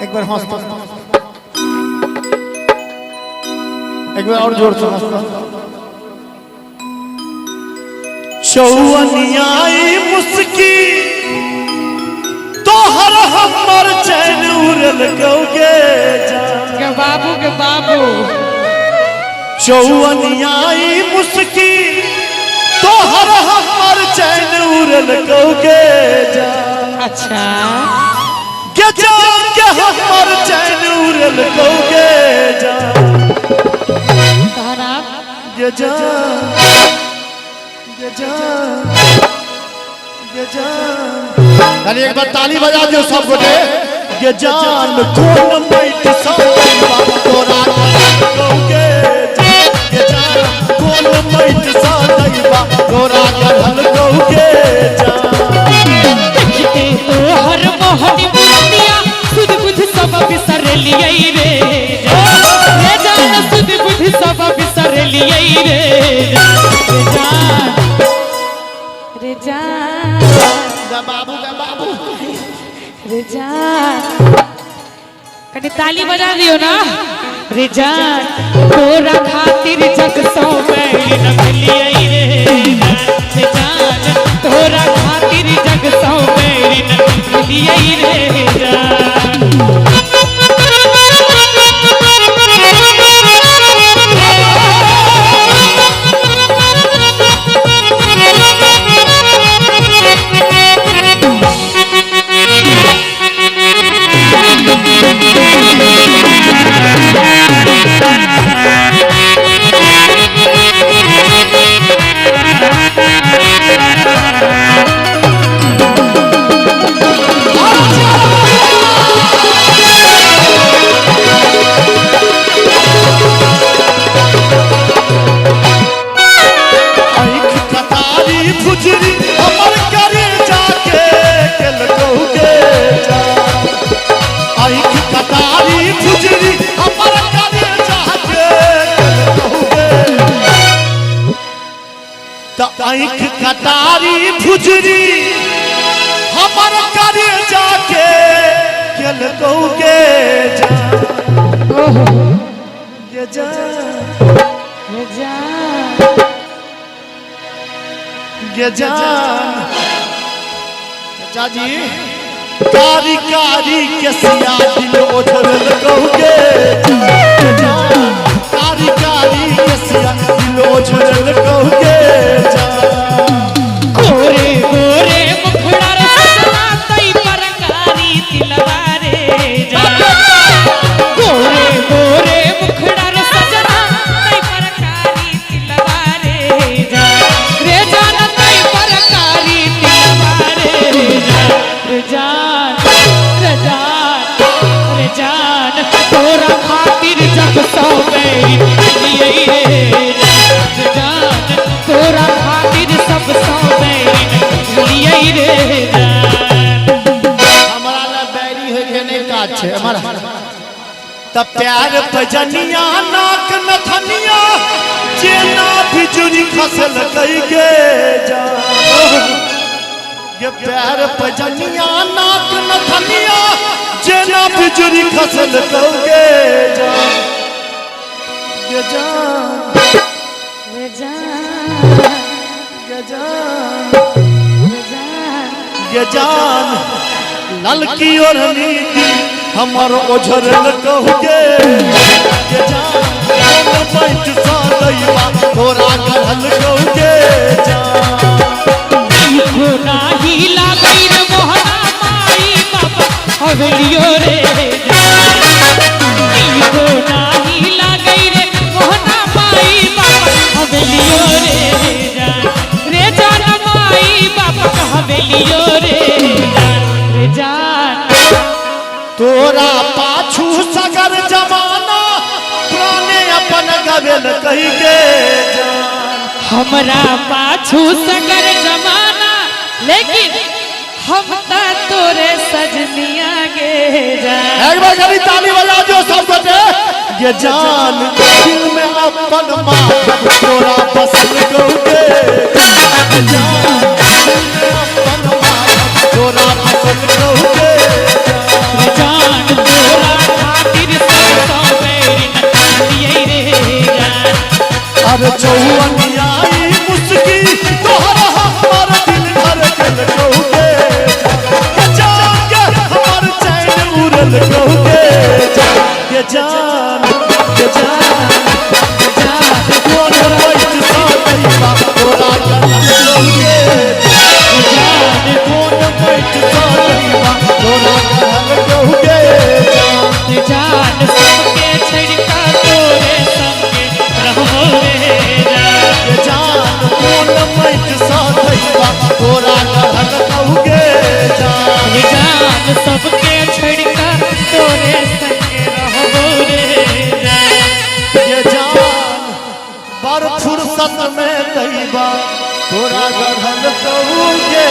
एक बार हंस एक बार और जोर से हंसता। चौवनियाई मुस्की तो हर हमर चैन उड़ल गौगे के बाबू चौवनियाई मुस्की तो हर हमर चैन उड़ल गौगे अच्छा के जान के हमर चैन उड़ल गौगे तारा ये जान खाली एक बार ताली बजा दो सब गोटे। ये जान कौन बैठ सादैबा तोरा गौगे ये जान कौन बैठ सादैबा तोरा गल गौगे देखते तो हर मोहनी मुरतिया सुध बुध सब बिसर लियई रे ये जान सुध बुध सब बिसर लियई रे बाबू रे जान कभी ताली बजा दियो ना रे जान तोरा खातिर जग सौ बैल नकलियई रे जान तोरा खातिर जग सौ बैल नकलियई रे जान आँख कटारी फुजरी हमर करे जाके केल गौगे ये जान चाचा जी कारी कारी के सिया दिल ओझरल गौगे कारी कारी के सिया दिल ओझरल गौगे गोरे गोरे मुखड़ा रे सजना तई परकारी तिलवारे जा गोरे गोरे मुखड़ा रे सजना तई परकारी तिलवारे जा रे जान तई परकारी तिलवारे जा रे जान तोरा खातिर जग सौ बैल लियई रे जान तोरा खातिर सब सौ बैल लियई रे हमरा ला बैरी होय के नहीं काज छे हमरा त प्यार भजनिया नाक नथनिया जेना बिजुरी खसल गई गे जा ये प्यार भजनिया नाक नथनिया जेना बिजुरी खसल गौगे जा ये जान ये जान ललकी ओढ़नी हमर ओझरल गौगे ये जान कौन बैठ सादैबा तोरा गल गौगे इको नाही लागई रे मोहना माई बाबा हवेलियो रे इको नाही लागई रे मोहना माई बाबा हवेलियो रे जान माई बाबा हवेलियो रे जान तोरा पाछू सगर जमाना प्राणे अपन गवेल कही गे हमरा पाछू सगर जमाना लेकिन हम ता तोरे सजनिया गे जान एक बार खाली ताली बजा दो सब गोटे। ये जान दिल में अपन माधव तोरा पसंद गौगे जान दिल में अपन माधव तोरा पसंद गौगे जान तोरा जान सबके छड़का तोरे संगे रहो रे जान। ये जान कोन मैट साधैबा तोरा गढ़ल कहुगे जान। ये जान सबके छड़का तोरे संगे रहो रे जान। ये जान बड़ फुर्सत में दैबा तोरा गढ़ल कहुगे